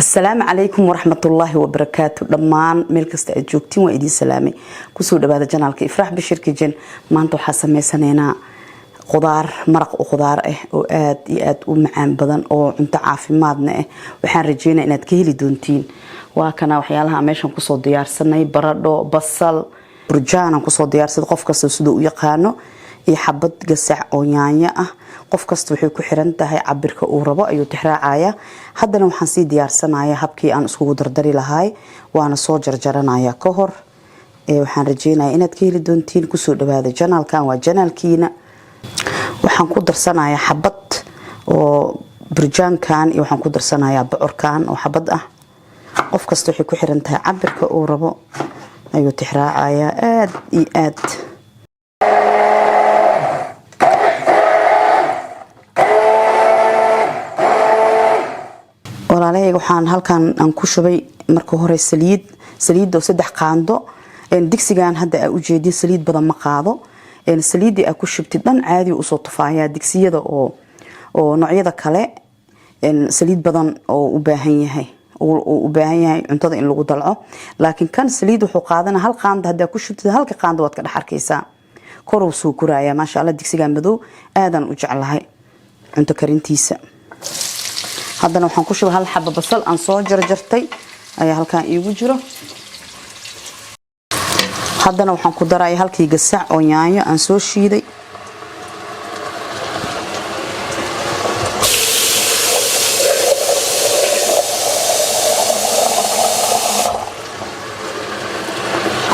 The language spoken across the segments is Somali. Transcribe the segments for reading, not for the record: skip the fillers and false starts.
السلام عليكم ورحمة الله وبركاته. دمان مeel kasta aad joogtiin waa idin salaamay kusoo dhawaada janaalka Ifraax Bashir Kitchen. maanta waxa sameysanaynaa qudaar maraq oo qudaar ah oo aad iyo aad u macaan badan oo cunto caafimaadna ah. waxaan rajeynayaa inaad ka heli doontiin. waa kana waxyaalaha meeshan ku soo diyaarsanay baradho, basal, burjaan ku soo diyaarsaday qof kasta sidoo u yaqaano iyo xabad gasac oo yaanyo ah. qof kasta wuxuu ku xiran tahay cabirka uu rabo ayuu tixraacaya. haddana waxaan sii diyaarsanayaa habkii aan isku dardari lahaay waana soo jarjaranayaa ka hor. waxaan rajeynayaa inaad ka heli doontiin. kusoo dhawaada janaalkan waa janaalkiina. waxaan ku darsanayaa xabad oo burjaankan iyo waxaan ku darsanayaa bocorkan oo xabad ah. qof kasta wuxuu ku xiran tahay cabirka uu rabo ayuu tixraacaya aad iyo aad. walaalay waxaan halkan aan ku shubay marka hore saliid oo 3 qaando. digsigan hadda aan u jeedin saliid badan ma qaado. saliidii aan ku shubtay dhan caadi u soo tufaaya digsiyada oo noocyada kale saliid badan oo u baahan yahay cuntada in lagu dalco. laakiin kan saliid wuxuu qaadana hal qaando hadda ku shubtay halka qaando waad ka dhax arkaysaa kor uu soo kuraya ma sha Allah. digsigan madow aadan u jeclahay cunto karintiisa. haddana waxaan ku shubay hal xabba basal aan soo jarjartay ayaa halkaan iigu jiro. haddana waxaan ku darayaa halkii gasac oo yaanyo aan soo shiiday.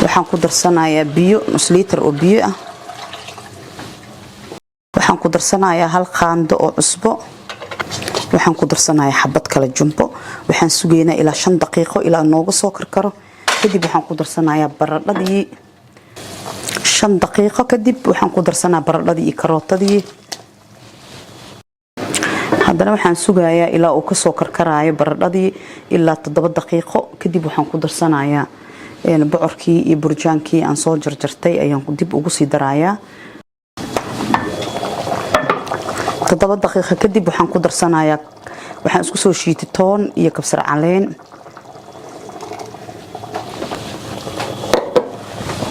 waxaan ku darsanayaa biyo nus litir oo biyo ah. waxaan ku darsanayaa hal qaando oo cusbo. waxaan ku darsanayaa xabad kala jumbo. waxaan sugeynaa ilaa 5 daqiiqo ilaa nooga soo karkaro. kadib waxaan ku darsanayaa baradhadii 5 daqiiqo kadib waxaan ku darsanayaa baradhadii iyo karootadii. haddana waxaan sugayaa ilaa uu ka soo karkaraayo baradhadii ilaa 7 daqiiqo kadib waxaan ku darsanayaa bocorkii iyo burjaankii aan soo jarjartay ayaan dib ugu sii darayaa. 7 daqiiqo kadib waxaan ku darsanayaa waxaan isku soo shiitay toon iyo kabsar caleen.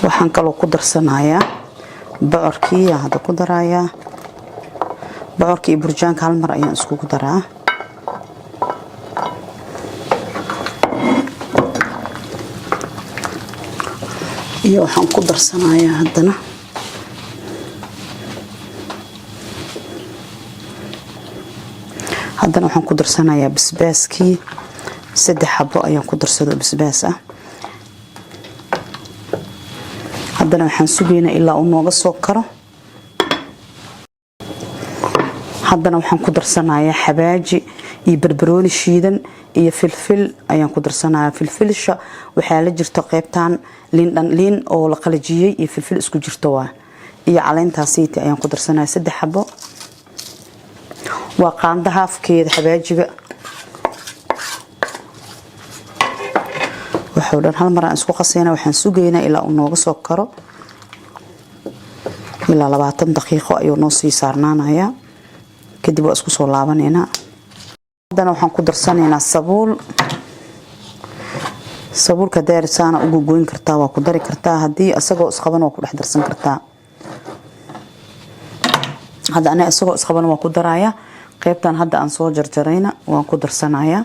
waxaan kaloo ku darsanayaa bocorkii hadda ku darayaa bocorkii burjaanka hal mar ayaan isku daraa. iyo waxaan ku darsanayaa haddana waxaan ku darsanayaa basbaaskii 3 xabo ayaan ku darsaday basbaas ah. haddana waxaan sugeynaa ilaa uu nooga soo karo. haddana waxaan ku darsanayaa xabaaji iyo barbarooni shiidan iyo filfil ayaan ku darsanayaa. filfilsha waxaa la jirto qaybtan liin oo la qalajiyay iyo filfil isku jirto waa iyo caleentaasiiti ayaan ku darsanayaa 3 xabo. waa qaando haafkeeda xabaajiga. waxaa dhan hal mar aan isku qasayna. waxaan sugeynaa ilaa uu nooga soo karo ilaa 20 daqiiqo ayuu noo sii saarnaanayaa. kadib waa isku soo laabaneynaa. haddana waxaan ku darsanaynaa sabuulka deersaana ugu goyn kartaa waa ku dari kartaa. haddii asagoo isqaban waa ku dhex darsan kartaa. hadda aniga asagoo isqaban waa ku darayaa. qaybtan hadda aan soo jarjarayna waan ku darsanayaa.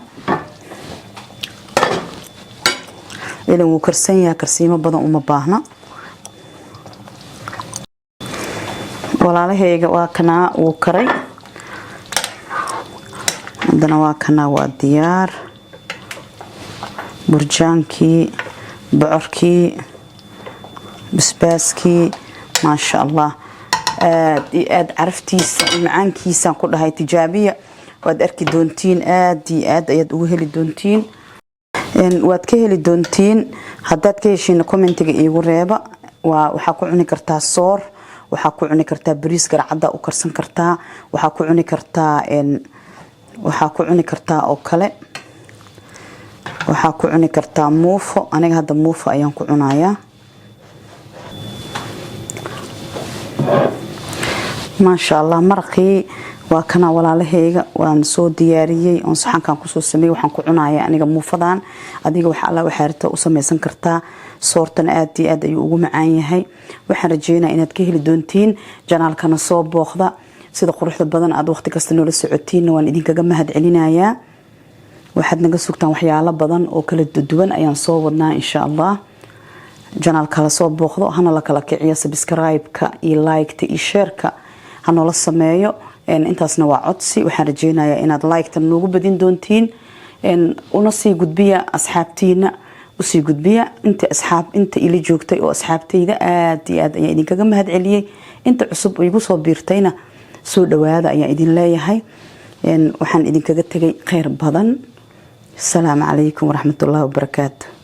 ilan wuu karsan yahay karsiimo badan uma baahna. walaalahayga waa kana wuu karay. haddana waa kana waa diyaar. burjaankii, bocorkii, basbaaskii ma sha Allah. aad iyo aad caraftiisa macaankiisa ku dhahay tijaabiya waad arki doontiin. aad iyo aad ayaad ugu heli doontiin. waad ka heli doontiin haddaad ka heshiin commentiga iigu reeba. waxaa ku cuni kartaa soor, waxaa ku cuni kartaa bariis garcada u karsan kartaa, waxaa ku cuni kartaa oo kale waxaa ku cuni kartaa muufo. aniga hadda muufo ayaan ku cunayaa. ما شاء الله مرقي وكان ولا لهيجا وأن صود ديارية أنصحن كان كسر سمي وحن كعناية أنا جموفضان أديك وحلا وحارته وسمي سنكرتا صورتنا آدي يقوم معايا هاي وحرجينا إن تكهل دونتين جنال كان صوب بوخذا سيدا قروح بدن أد وقت كستنول السعودين وأن إذن كجمع علينا يا واحد نقص وقتنا وحياة بدن وكل الدوان أيان صوبنا إن شاء الله جنال كلا صوب بوخذا هنا لك عيا سبسكرايب كإي لايك تإي شير هنا ولا السمايو إن أنت أصنع عطسي وحرجينا يا إن لايك تنوجو بدين دونتين إن ونصي جود بيا أصحابتينا وسي جود بيا أنت أصحاب أنت إلي جوكتي وأصحابتي إذا يعني كجمع عليه أنت عصب ويبصوا بيرتينا سود وهذا يا إدين لا يهاي إن وحن إدين كجت خير بدن. السلام عليكم ورحمة الله وبركاته.